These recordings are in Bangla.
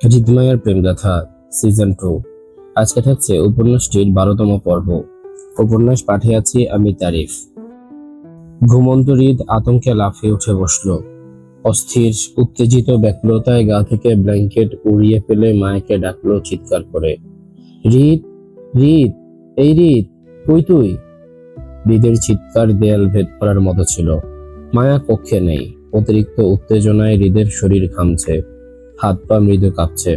হৃদয়ের প্রেমগাথা সিজন 2। আজকে থাকছে উপন্যাসটির 12তম পর্ব। উপন্যাস পাঠে আছি আমি তারিফ। ঘুমন্ত হৃদ আতঙ্কে লাফিয়ে উঠে বসল। অস্থির উত্তেজিত ব্যাকুলতায় গা থেকে ব্ল্যাঙ্কেট উড়িয়ে ফেলে মায়াকে ডাকলো চিৎকার করে, হৃদ, হৃদ, এই হৃদ, কই তুই? হৃদের চিৎকার দেয়াল ভেদ করার মতো ছিল। মায়া কক্ষে নেই। অতিরিক্ত উত্তেজনায় হৃদের শরীর ঘামছে, হাত পা মৃদু কাঁপছে।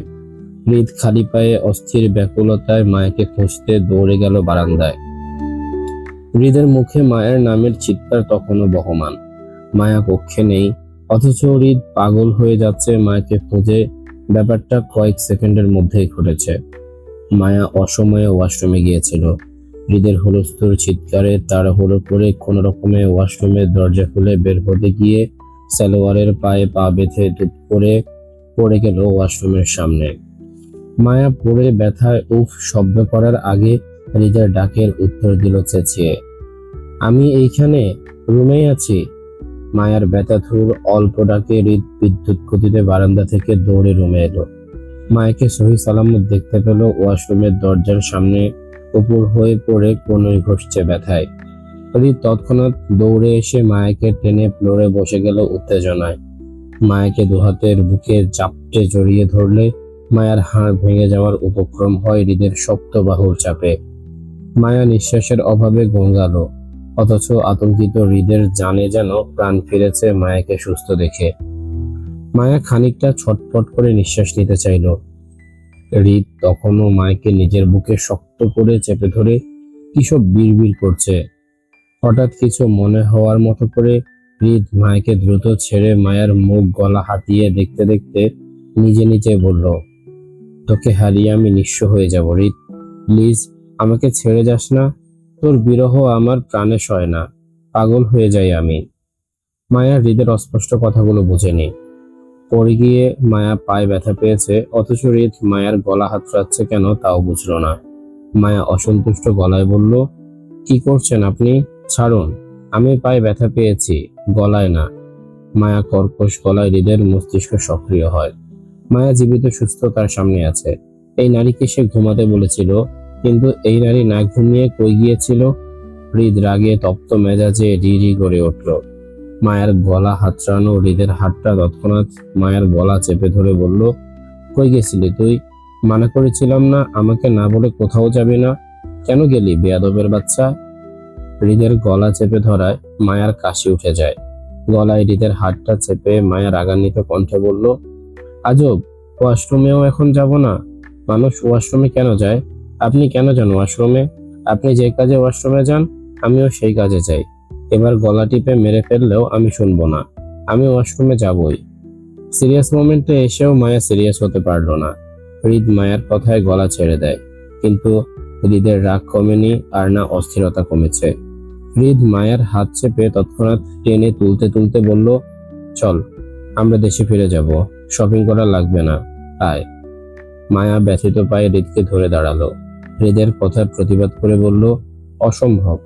হৃদ খালি পায়ে অস্থির ব্যাকুলতায় মায়াকে খুঁজতে দৌড়ে গেল বারান্দায়। হৃদের মুখে মায়ের নামের চিৎকার তখনও বহমান। মায়া কক্ষে নেই, অথচ হৃদ পাগল হয়ে যাচ্ছে মায়াকে খুঁজে। ব্যাপারটা কয়েক সেকেন্ডের মধ্যেই ঘটেছে। মায়া অসময়ে ওয়াশরুমে গিয়েছিল। হৃদের হুলস্থুল চিৎকারে তাড়াহুড়ো করে কোনো রকমে ওয়াশরুমের দরজা খুলে বের হতে গিয়ে সালোয়ারের পায়ে পা বেঁধে ধুপ করে পড়ে গেল ওয়াশরুমের সামনে। মায়া পড়ে ব্যথায় উফ শব্দ করার আগে হৃদের ডাকের উত্তর দিল চেঁচিয়ে, আমি এইখানে, রুমেই আছি। মায়ার ব্যথাথুর অল্প ডাকে হৃদ বিদ্যুৎ গতিতে বারান্দা থেকে দৌড়ে রুমে এলো। মায়াকে সহি সালামত দেখতে পেল ওয়াশরুমের দরজার সামনে উপর হয়ে পড়ে কোনোই ঘষছে ব্যথায়। হৃদ তৎক্ষণাৎ দৌড়ে এসে মায়াকে টেনে ফ্লোরে বসে গেল উত্তেজনায়। মায়াকে দুহাতের বুকে চাপটে জড়িয়ে ধরলে মায়ার হাড় ভেঙে যাওয়ার উপক্রম হয় হৃদের শক্ত বাহুর চাপে। মায়া নিঃশ্বাসের অভাবে গঙ্গালো, অথচ আতঙ্কিত হৃদের জানে যেন প্রাণ ফিরেছে মায়াকে সুস্থ দেখে। মায়া খানিকটা ছটফট করে নিঃশ্বাস নিতে চাইল। হৃদ তখনও মায়াকে নিজের বুকে শক্ত করে চেপে ধরে কিসব বিড়বিড় করছে। হঠাৎ কিছু মনে হওয়ার মতো করে হৃদ মায়াকে দ্রুত ছেড়ে মায়ের মুখ গলা হাতিয়ে দেখতে দেখতে নিজে নিজে বলল, তোকে হারিয়ে আমি নিঃস্ব হয়ে যাব হৃদ, প্লিজ আমাকে ছেড়ে যাস না। তোর বিরহ আমার প্রাণে সয় না, পাগল হয়ে যাই আমি। মায়া হৃদের অস্পষ্ট কথাগুলো বুঝেনি। পড়ে গিয়ে মায়া পায়ে ব্যথা পেয়েছে, অথচ হৃদ মায়ার গলা হাতড়াচ্ছে কেন তাও বুঝলো না। মায়া অসন্তুষ্ট গলায় বলল, কি করছেন আপনি? ছাড়ুন, আমি পায়ে ব্যথা পেয়েছি, গলায় না। মায়া কর্কশ গলায় হৃদের মস্তিষ্ক সক্রিয় হয়। মায়া জীবিত সুস্থ তার সামনে আছে। এই নারীকে সে ঘুমাতে বলেছিল, কিন্তু এই নারী না ঘুমিয়ে কই গিয়েছিল? হৃদ রাগে তপ্ত মেজাজে রি রি করে উঠল। মায়ের গলা হাতড়ানো হৃদের হাতটা তৎক্ষণাৎ মায়ের গলা চেপে ধরে বলল, কই গেছিলি তুই? মানা করেছিলাম না আমাকে না বলে কোথাও যাবি না, কেন গেলি বেয়াদবের বাচ্চা? হৃদের গলা চেপে ধরায় মায়ার কাশি উঠে যায়। গলায় হৃদের হাতটা চেপে মায়া রাগান্বিত কণ্ঠে বলল, আজব, ওয়াশরুমেও এখন যাব না? মানুষ ওয়াশরুমে কেন যায়? আপনি কেন যান ওয়াশরুমে? আপনি যে কাজে ওয়াশরুমে যান আমিও সেই কাজে যাই। এবার গলা টিপে মেরে ফেললেও আমি শুনবো না, আমি ওয়াশরুমে যাবই। সিরিয়াস মোমেন্টে এসেও মায়া সিরিয়াস হতে পারলো না। হৃদ মায়ার কথায় গলা ছেড়ে দেয়, কিন্তু হৃদের রাগ কমেনি আর না অস্থিরতা কমেছে। হৃদ মায়ার হাত চেপে তৎক্ষণাৎ টেনে তুলতে তুলতে বলল, চল, আমরা দেশে ফিরে যাব, শপিং করা লাগবে না, আয়। মায়া ব্যথিত পায়ে হৃদকে ধরে দাঁড়ালো। হৃদের কথার প্রতিবাদ করে বলল, অসম্ভব,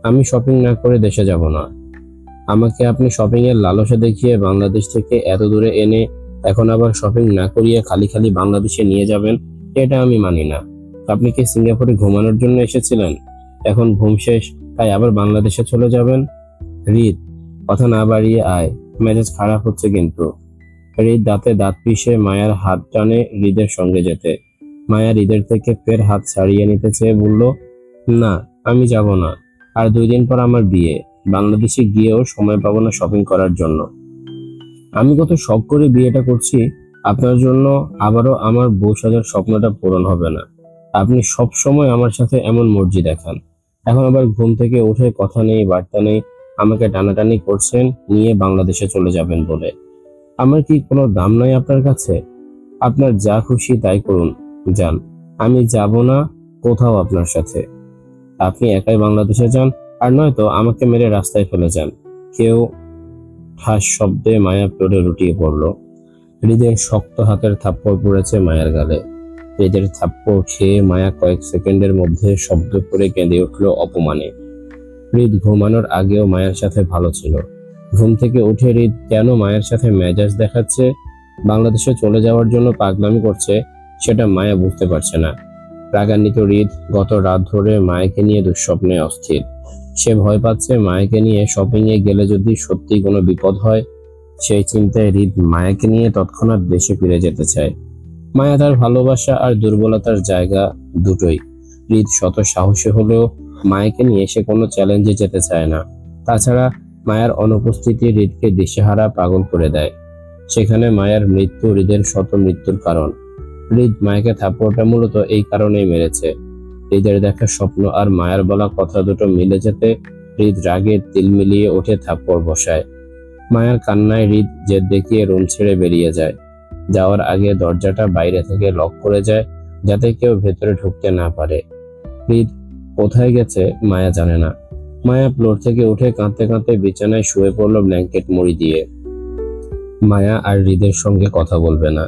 আমি শপিং না করে দেশে যাব না। আমাকে আপনি শপিং এর লালসা দেখিয়ে বাংলাদেশ থেকে এত দূরে এনে এখন আবার শপিং না করিয়ে খালি খালি বাংলাদেশে নিয়ে যাবেন, এটা আমি মানি না। আপনি কি সিঙ্গাপুরে ঘুমানোর জন্য এসেছিলেন? এখন ঘুম শেষ, তাই আবার বাংলাদেশে চলে যাবেন? হৃদ, কথা না বাড়িয়ে আয়, মেজাজ খারাপ হচ্ছে কিন্তু। হৃদ দাঁতে দাঁত পিষে মায়ার হাত টানে হৃদের সঙ্গে যেতে। মায়া হৃদের থেকে ফের হাত ছাড়িয়ে নিতে চেয়ে বলল, না, আমি যাব না। আর 2 দিন পর আমার বিয়ে, বাংলাদেশে গিয়েও সময় পাবো না শপিং করার জন্য। আমি কত শখ করে বিয়েটা করছি আপনার জন্য, আবারও আমার বউ সাজার স্বপ্নটা পূরণ হবে না। আপনি সব সময় আমার সাথে এমন মর্জি দেখান, এখন আবার ঘুম থেকে উঠে কথা নেই বার্তা নেই আমাকে টানাটানি করছেন নিয়ে বাংলাদেশে চলে যাবেন বলে। আমার কি কোনো দাম নাই আপনার কাছে? আপনার যা খুশি তাই করুন, যান, আমি যাব না কোথাও আপনার সাথে। আপনি একাই বাংলাদেশে যান, আর নয়তো আমাকে মেরে রাস্তায় ফেলে যান। কেউ ঠাস শব্দে মায়া ফ্লোরে লুটিয়ে পড়ল। হৃদের শক্ত হাতের থাপ্পড় পড়েছে মায়ের গালে। হৃদের থাপ্পড় খেয়ে মায়া কয়েক সেকেন্ডের মধ্যে শব্দ করে কেঁদে উঠল অপমানে। হৃদ ঘুমানোর আগেও মায়ের সাথে ভালো ছিল। ঘুম থেকে উঠে হৃদ কেন মায়ের সাথে মেজাজ দেখাচ্ছে বাংলাদেশে চলে যাওয়ার জন্য পাগলামি করছে, সেটা মায়া বুঝতে পারছে না। রাগান্বিত হৃদ গত রাত ধরে মায়াকে নিয়ে দুঃস্বপ্নে অস্থির। সে ভয় পাচ্ছে মায়াকে নিয়ে শপিং এ গেলে যদি সত্যি কোনো বিপদ হয়। সেই চিন্তায় হৃদ মায়াকে নিয়ে তৎক্ষণাৎ দেশে ফিরে যেতে চায়। মায়া তার ভালোবাসা আর দুর্বলতার জায়গা দুটোই। হৃদ শত সাহসী হলেও মায়াকে নিয়ে সে কোনো চ্যালেঞ্জে যেতে চায় না। তাছাড়া মায়ার অনুপস্থিতি হৃদকে দিশেহারা পাগল করে দেয়। সেখানে মায়ার মৃত্যু হৃদের শত মৃত্যুর কারণ। হৃদ মায়াকে থাপ্পড়টা মূলত এই কারণেই মেরেছে। হৃদের দেখা স্বপ্ন আর মায়ার বলা কথা দুটো মিলে যেতে হৃদ রাগে তিল মিলিয়ে উঠে থাপ্পড় বসায়। মায়ার কান্নায় হৃদ জেদ দেখিয়ে রুম ছেড়ে বেরিয়ে যায়। যাওয়ার আগে দরজাটা বাইরে থেকে লক করে যায়, যাতে কেউ ভেতরে ঢুকতে না পারে। হৃদ কোথায় গেছে মায়া জানে না। মায়া ফ্লোর থেকে উঠে কাঁদতে কাঁদতে বিছানায় শুয়ে পড়লো ব্ল্যাঙ্কেট মুড়ি দিয়ে। মায়া আর হৃদের সঙ্গে কথা বলবে না।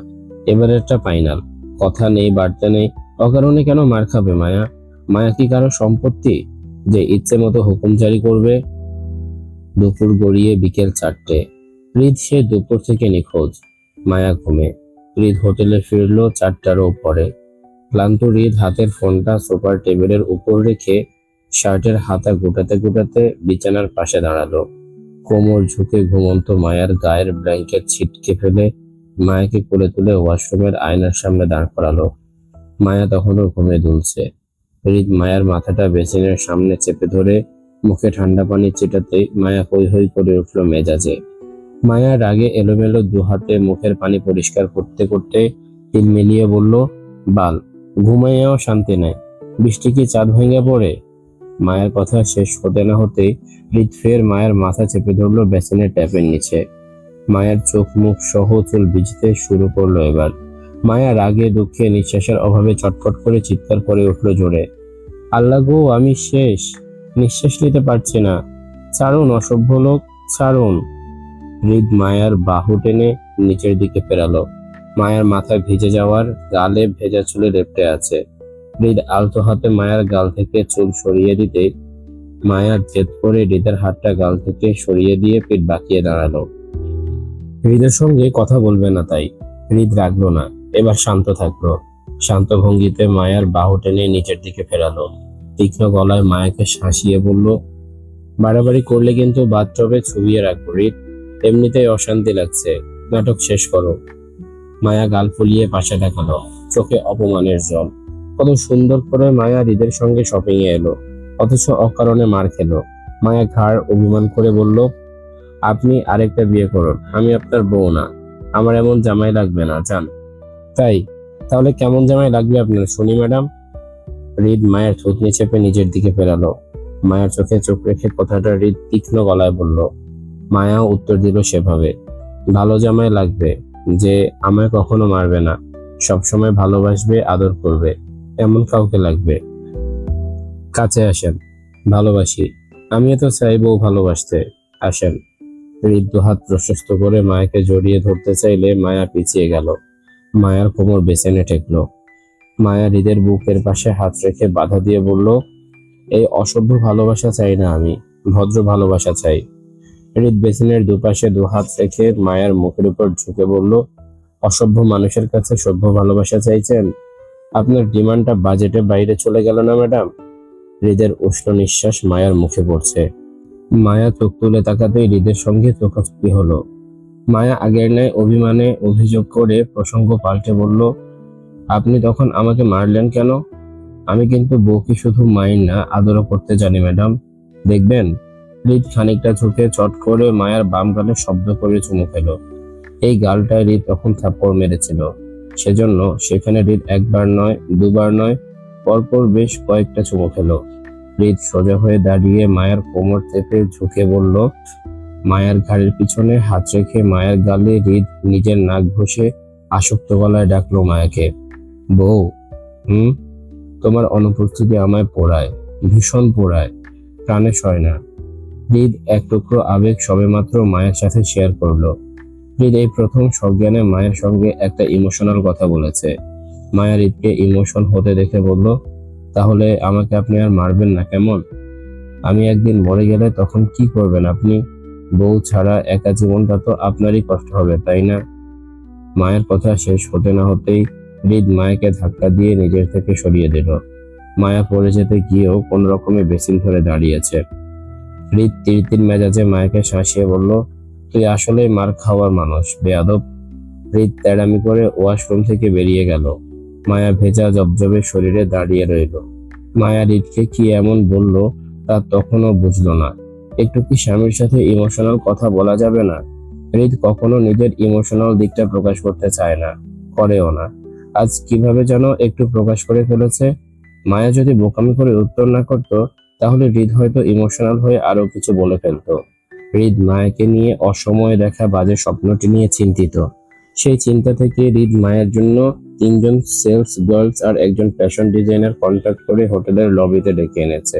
এবারেরটা ফাইনাল। কথা নেই, বার্তা নেই। অকারণে কেন মার খাবে মায়া? মায়া কি কারো সম্পত্তি যে ইচ্ছে মতো হুকুম জারি করবে? দুপুর গড়িয়ে বিকেল 4টে। হৃদ সে দুপুর থেকে নিখোঁজ। মায়া ঘুমে। হৃদ হোটেলে ফিরলো 4টারও পরে। ক্লান্ত হৃদ হাতের ফোনটা সোফার টেবিলের উপর রেখে শার্টের হাতা গুটাতে গুটাতে বিছানার পাশে দাঁড়ালো। কোমর ঝুঁকে ঘুমন্ত মায়ার গায়ের ব্ল্যাঙ্কেট ছিটকে ফেলে মায়াকে কোলে তুলে ওয়াশরুমের আয়নার সামনে দাঁড় করালো। মায়া তখনও ঘুমে দুলছে। হৃদ মায়ার মাথাটা বেসিনের সামনে চেপে ধরে মুখে ঠান্ডা পানি ছিটাতেই মায়া হৈ হৈ করে উঠল মেজাজে। মায়া রাগে এলোমেলো দুহাতে মুখের পানি পরিষ্কার করতে করতে তিল মিলিয়ে বলল, বাল, ঘুমাইয়াও শান্তি নেই। বৃষ্টি কি চাঁদ ভেঙে পড়ে? মায়ের কথা শেষ হতে না হতেই হৃদ ফের মায়ের মাথা চেপে ধরলো বেসিনের ট্যাপের নিচে। মায়ের চোখ মুখ সহ চুল ভিজতে শুরু করলো এবার। মায়া রাগে দুঃখে নিঃশ্বাসের অভাবে চটফট করে চিৎকার করে উঠল জোরে, আল্লাহ গো, আমি শেষ, নিঃশ্বাস নিতে পারছি না, ছাড়ুন অসভ্য লোক, ছাড়ুন। হৃদ মায়ার বাহু টেনে নিচের দিকে ফেরালো। মায়ার মাথা ভিজে যাওয়ার, গালে ভেজা চুলে লেপ্টে আছে। হৃদ আলতো হাতে মায়ার গাল থেকে চুল সরিয়ে দিতে মায়া জেদ করে হৃদের হাতটা গাল থেকে সরিয়ে দিয়ে পিঠ বাঁকিয়ে দাঁড়ালো। হৃদের সঙ্গে কথা বলবে না তাই। হৃদ রাগলো না, এবার শান্ত থাকলো। শান্ত ভঙ্গিতে মায়ার বাহু টেনে নিচের দিকে ফেরালো। তীক্ষ্ণ গলায় মায়াকে শাসিয়ে বলল, বাড়াবাড়ি করলে কিন্তু বাথটবে ছুবিয়ে রাখবো হৃদ। এমনিতেই অশান্তি লাগছে, নাটক শেষ করো। মায়া গাল ফুলিয়ে পাশে দেখালো, চোখে অপমানের জল। কত সুন্দর করে মায়া হৃদের সঙ্গে শপিং এ এলো, অথচ অকারণে মার খেলো। মায়া ঘাড় অভিমান করে বলল, আপনি আরেকটা বিয়ে করুন, আমি আপনার বউ না। আমার এমন জামাই লাগবে না, জান। তাই? তাহলে কেমন জামাই লাগবে আপনার শুনি ম্যাডাম? হৃদ মায়ের থুতনি চেপে নিজের দিকে ফেরালো। মায়ের চোখে চোখ রেখে কথাটা হৃদ তীক্ষ্ণ গলায় বলল। মায়াও উত্তর দিল সেভাবে, ভালো জামাই লাগবে, যে আমায় কখনো মারবে না, সবসময় ভালোবাসবে, আদর করবে, এমন কাউকে লাগবে। কাছে আসেন, ভালোবাসি। আমিও তো চাইবো ভালোবাসতে, আসেন। হৃদ দুহাত প্রশস্ত করে মায়াকে জড়িয়ে ধরতে চাইলে মায়া পিছিয়ে গেল। মায়ার কোমর বেসিনে ঠেকলো। মায়া হৃদের বুকের পাশে হাত রেখে বাধা দিয়ে বলল, এই অসভ্য ভালোবাসা চাই না আমি, ভদ্র ভালোবাসা চাই। হৃদ বেসিনের দুপাশে দুহাত রেখে মায়ার মুখের উপর ঝুঁকে বলল, অসভ্য মানুষের কাছে সভ্য ভালোবাসা চাইছেন? আপনার ডিমান্ডটা বাজেটের বাইরে চলে গেল না ম্যাডাম? হৃদের উষ্ণ নিঃশ্বাস মায়ার মুখে পড়ছে। মায়া চোখ তুলে তাকাতেই হৃদের সঙ্গে চোখাচোখি হলো। মায়া আগের ন্যায় অভিমানে অভিযোগ করে প্রসঙ্গ পাল্টে বলল, আপনি তখন আমাকে মারলেন কেন? আমি কিন্তু বউকে শুধু মাইন না, আদরও করতে জানি ম্যাডাম, দেখবেন। হৃদ খানিকটা ঝুঁকে চট করে মায়ার বাম গালে শব্দ করে চুমু খেল। এই গালটায় হৃদ তখন থাপ্পড় মেরেছিল, সেজন্য সেখানে হৃদ একবার নয়, দুবার নয়, পরপর বেশ কয়েকটা চুমু খেল। হৃদ সোজা হয়ে দাঁড়িয়ে মায়ের কোমর চেপে ঝুঁকে বলল, মায়ের ঘাড়ের পিছনে হাত রেখে মায়ের গালে হৃদ নিজের নাক ঘষে আসক্ত গলায় ডাকলো মায়াকে, বউ। তোমার অনুপস্থিতি আমায় পোড়ায়, ভীষণ পোড়ায়, প্রাণে সয় না। হৃদ এক টুকরো আবেগ সবেমাত্র মায়ের সাথে শেয়ার করলো। হৃদ এই প্রথম সজ্ঞানে মায়ের সঙ্গে একটা ইমোশনাল কথা বলেছে। মায়া হৃদকে ইমোশন হতে দেখে বলল, তাহলে আমাকে আপনি আর মারবেন না কেমন? আমি একদিন মরে গেলে তখন কি করবেন আপনি? বউ ছাড়া একা জীবনটা তো আপনারই কষ্ট হবে, তাই না? মায়ের কথা শেষ হতে না হতেই হৃদ মায়াকে ধাক্কা দিয়ে নিজের থেকে সরিয়ে দিল। মায়া পড়ে যেতে গিয়েও কোন রকমে বেসিন ধরে দাঁড়িয়েছে। হৃদ তীর তীর মেজাজে মায়াকে শাসিয়ে বলল, তুই আসলেই মার খাওয়ার মানুষ, বেয়াদব। হৃদ তেড়ামি করে ওয়াশরুম থেকে বেরিয়ে গেল। মায়া ভেজা জবজবে শরীরে দাঁড়িয়ে রইল। মায়া হৃদকে কি এমন বলল তা তখনও বুঝলো না। একটু কি স্বামীর সাথে ইমোশনাল কথা বলা যাবে না? হৃদ কখনো নিজের ইমোশনাল দিকটা প্রকাশ করতে চায় না, করেও না। আজ কিভাবে যেন একটু প্রকাশ করে ফেলেছে। মায়া যদি বোকামি করে উত্তর না করতো তাহলে হৃদ হয়তো ইমোশনাল হয়ে আরো কিছু বলে ফেলতো। হৃদ মায়াকে নিয়ে অসময়ে দেখা বাজে স্বপ্নটি নিয়ে চিন্তিত। সেই চিন্তা থেকে হৃদ মায়ের জন্য 3জন সেলস গার্লস আর একজন ফ্যাশন ডিজাইনার কন্ট্যাক্ট করে হোটেলের লবিতে ডেকে এনেছে।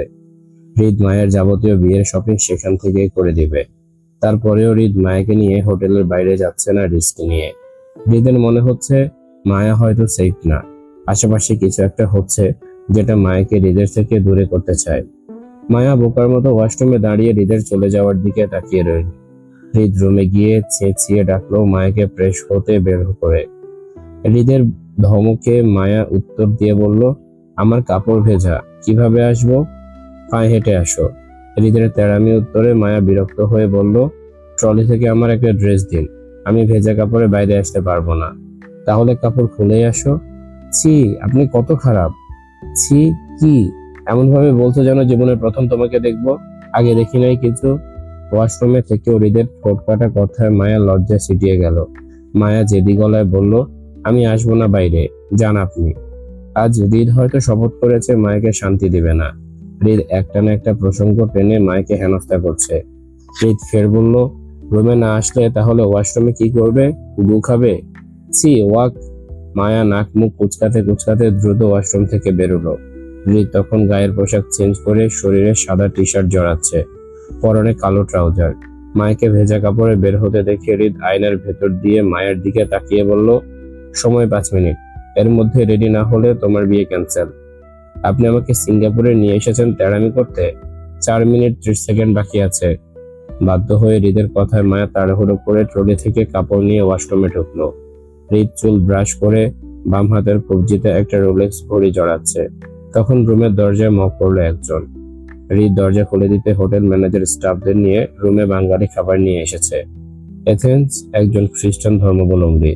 হৃদ মায়ের যাবতীয় বিয়ের শপিং সেখান থেকেই করে দিবে। তারপরেও হৃদ মায়াকে নিয়ে হোটেলের বাইরে যাচ্ছে না রিস্ক নিয়ে। হৃদের মনে হচ্ছে মায়া হয়তো সেফ না, আশেপাশে কিছু একটা হচ্ছে যেটা মায়াকে হৃদের থেকে দূরে করতে চায়। মায়া বোকার মতো ওয়াশরুমে দাঁড়িয়ে হৃদের চলে যাওয়ার দিকে তাকিয়ে রইল। হৃদ রুমে গিয়ে চেঁচিয়ে ডাকলো মায়াকে ফ্রেশ হতে বের করে। হৃদের ধমকে মায়া উত্তর দিয়ে বলল, আমার কাপড় ভেজা, কিভাবে আসবো? পায়ে হেঁটে আসো। হৃদের তেড়ামি উত্তরে মায়া বিরক্ত হয়ে বলল, ট্রলি থেকে আমার একটা ড্রেস দিন, আমি ভেজা কাপড়ে বাইরে আসতে পারবো না। তাহলে কাপড় খুলেই আসো। ছি, আপনি কত খারাপ। ছি, কি এমন ভাবে বলছো যেন জীবনের প্রথম তোমাকে দেখবো, আগে দেখি নাই কিছু। ওয়াশরুমে থেকে হৃদের ঠোঁট কাটা কথায় মায়া লজ্জা ছিটিয়ে গেল। মায়া জেদি গলায় বলল, আমি আসবো না বাইরে, যান আপনি। আজ হৃদ হয়তো শপথ করেছে মায়াকে শান্তি দিবে না। হৃদ একটা না একটা প্রসঙ্গ টেনে মায়াকে হেনস্থা করছে। হৃদ ফের বলল, রুমে না আসলে তাহলে ওয়াশরুমে কি করবে? গু খাবে? ছি, ওয়াক। মায়া নাক মুখ কুচকাতে কুচকাতে দ্রুত ওয়াশরুম থেকে বেরোলো। হৃদ তখন গায়ের পোশাক চেঞ্জ করে শরীরে সাদা টি শার্ট জড়াচ্ছে, পরনে কালো ট্রাউজার। মায়াকে ভেজা কাপড়ে বের হতে দেখে হৃদ আয়নার ভেতর দিয়ে মায়ের দিকে তাকিয়ে বলল, সময় 5 মিনিট, এর মধ্যে রেডি না হলে তোমার বিয়ে ক্যান্সেল। আপনি আমাকে সিঙ্গাপুরে নিয়ে এসেছেন তেড়ামি করতে, 4 মিনিট 30 সেকেন্ড বাকি আছে। বাধ্য হয়ে হৃদের কথায় মায়া তাড়াহুড়ো করে ট্রলি থেকে কাপড় নিয়ে ওয়াশরুমে ঢুকলো। হৃদ চুল ব্রাশ করে বাম হাতের কবজিতে একটা রোলেক্স ঘড়ি জড়াচ্ছে। তখন রুমের দরজায় নক করলো একজন। হৃদ দরজা খুলে দিতে হোটেল ম্যানেজার স্টাফদের নিয়ে রুমে বাঙালি খাবার নিয়ে এসেছে। এথেন্স একজন খ্রিস্টান ধর্মাবলম্বী,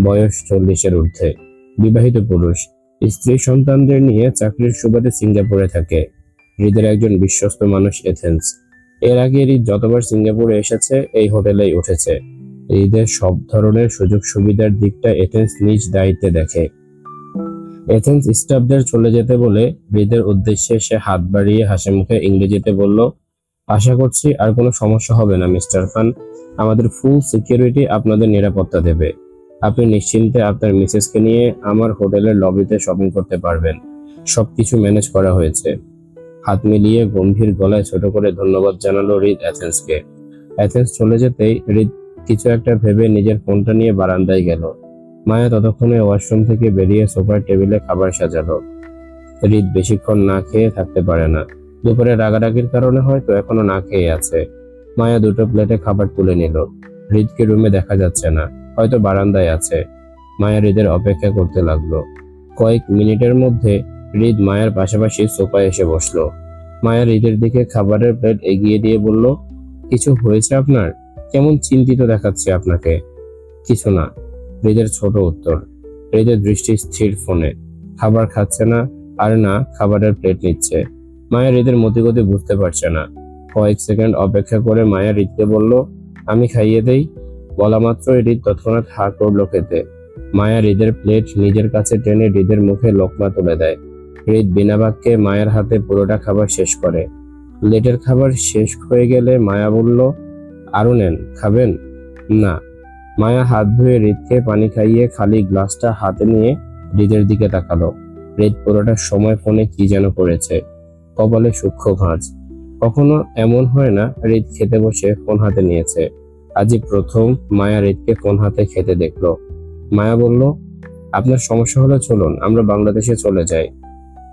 বয়স 40-এর ঊর্ধ্বে, বিবাহিত পুরুষ, স্ত্রী সন্তানদের নিয়ে চাকরির সুবাদে সিঙ্গাপুরে থাকে। হৃদের একজন বিশ্বস্ত মানুষ এথেন্স। এর আগে হৃদ যতবার সিঙ্গাপুরে এসেছে এই হোটেলেই উঠেছে। হৃদের সব ধরনের সুযোগ সুবিধার দিকটা এথেন্স নিজ দায়িত্বে দেখে। এথেন্স স্টাফদের চলে যেতে বলে হৃদের উদ্দেশ্যে সে হাত বাড়িয়ে হাসি মুখে ইংরেজিতে বলল, আশা করছি আর কোনো সমস্যা হবে না মিস্টার খান। আমাদের ফুল সিকিউরিটি আপনাদের নিরাপত্তা দেবে। আপনি নিশ্চিন্তে আপনার মিসেসকে নিয়ে আমার হোটেলের লবিতে শপিং করতে পারবেন। সবকিছু ম্যানেজ করা হয়েছে। হাত মিলিয়ে গম্ভীর গলায় ছোট করে ধন্যবাদ জানালো হৃদ এথেন্সকে। এথেন্স চলে যেতেই হৃদ কিছু একটা ভেবে নিজের ফোনটা নিয়ে বারান্দায় গেল। মায়া ততক্ষণে ওয়াশরুম থেকে বেরিয়ে সোফার টেবিলে খাবার সাজালো। হৃদ বেশিক্ষণ না খেয়ে থাকতে পারে না। দুপুরে রাগারাগির কারণে হয়তো এখনো না খেয়ে আছে। মায়া দুটো প্লেটে খাবার তুলে নিল। হৃদকে রুমে দেখা যাচ্ছে না, হয়তো বারান্দায় আছে। মায়া হৃদের অপেক্ষা করতে লাগলো। কয়েক মিনিটের মধ্যে হৃদ মায়ের পাশাপাশি সোফায় এসে বসলো। মায়া হৃদের দিকে খাবারের প্লেট এগিয়ে দিয়ে বলল, কিছু হয়েছে আপনার? কেমন চিন্তিত দেখাচ্ছে আপনাকে। কিছু না, হৃদের ছোট উত্তর। হৃদের দৃষ্টি স্থির ফোনে। খাবার খাচ্ছে না, আর না খাবারের প্লেট নিচ্ছে। মায়া হৃদের মতিগতি বুঝতে পারছে না। কয়েক সেকেন্ড অপেক্ষা করে মায়া হৃদকে বলল, আমি খাইয়ে দেই। বলা মাত্রই হৃদ তৎক্ষণাৎ হা করলো খেতে। মায়া হৃদের প্লেট নিজের কাছে টেনে হৃদের মুখে লোকমা তুলে দেয়। হৃদ বিনা বাক্যে মায়ের হাতে পুরোটা খাবার শেষ করে। প্লেটের খাবার শেষ হয়ে গেলে মায়া বলল, আরো নেন, খাবেন? না। মায়া হাত ধুয়ে হৃদকে পানি খাইয়ে খালি গ্লাসটা হাতে নিয়ে হৃদের দিকে তাকালো। হৃদ পুরোটা সময় ফোনে কি যেন করেছে। কপালে সূক্ষ্ম ভাঁজ। কখনো এমন হয় না হৃদ খেতে বসে ফোন হাতে নিয়েছে। আজই প্রথম মায়া হৃদকে ফোন হাতে খেতে দেখলো। মায়া বলল, আপনার সমস্যা হলে চলুন আমরা বাংলাদেশে চলে যাই।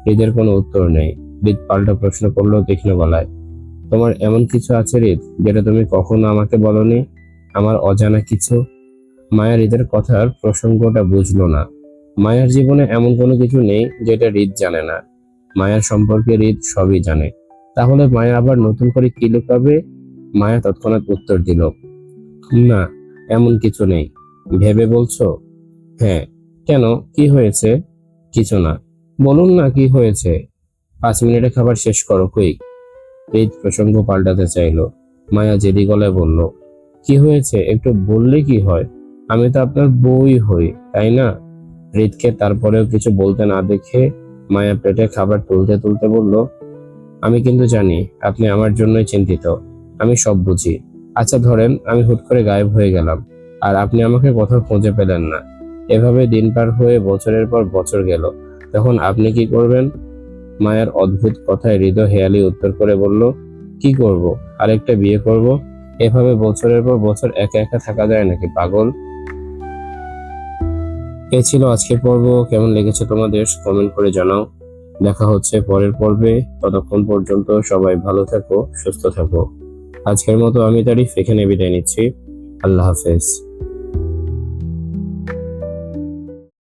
হৃদের কোনো উত্তর নেই। হৃদ পাল্টা প্রশ্ন করলো তীক্ষ্ণ গলায়, তোমার এমন কিছু আছে হৃদ যেটা তুমি কখনো আমাকে বলনি? আমার অজানা কিছু? মায়া হৃদের কথার প্রসঙ্গটা বুঝলো না। মায়ার জীবনে এমন কোনো কিছু নেই যেটা হৃদ জানে না। মায়ার সম্পর্কে হৃদ সবই জানে। তাহলে মায়া আবার নতুন করে কি লুকাবে? মায়া তৎক্ষণাৎ উত্তর দিল, না, এমন কিছু নেই। ভেবে বলছো? হ্যাঁ। কেন, কি হয়েছে? কিছু না। বলুন না কি হয়েছে। 5 মিনিটে খাবার শেষ করো, কুইক। হৃদ প্রসঙ্গ পাল্টাতে চাইলো। মায়া জেদি গলায় বলল, কি হয়েছে একটু বললে কি হয়? আমি তো আপনার বউই হই, তাই না? হৃদকে তারপরেও কিছু বলতে না দেখে মায়া প্লেটে খাবার তুলতে তুলতে বলল, আমি কিন্তু জানি আপনি আমার জন্যই চিন্তিত। আমি সব বুঝি। আচ্ছা ধরেন আমি হুট করে গায়েব হয়ে গেলাম আর আপনি আমাকে কোথাও খুঁজে পেলেন না। এভাবে দিন পার হয়ে বছরের পর বছর গেল। তখন আপনি কি করবেন? মায়ের অদ্ভুত কথায় হৃদয় হেয়ালি উত্তর করে বলল, কি করব? আরেকটা বিয়ে করব। এভাবে বছরের পর বছর একা একা থাকা যায় নাকি, পাগল? এই ছিল আজকের পর্ব। কেমন লেগেছে তোমাদের কমেন্ট করে জানাও। দেখা হচ্ছে পরের পর্বে। ততক্ষণ পর্যন্ত সবাই ভালো থাকো, সুস্থ থাকো। আজকের মতো আমি তারিফ এখানে বিদায় নিচ্ছি। আল্লাহ হাফেজ।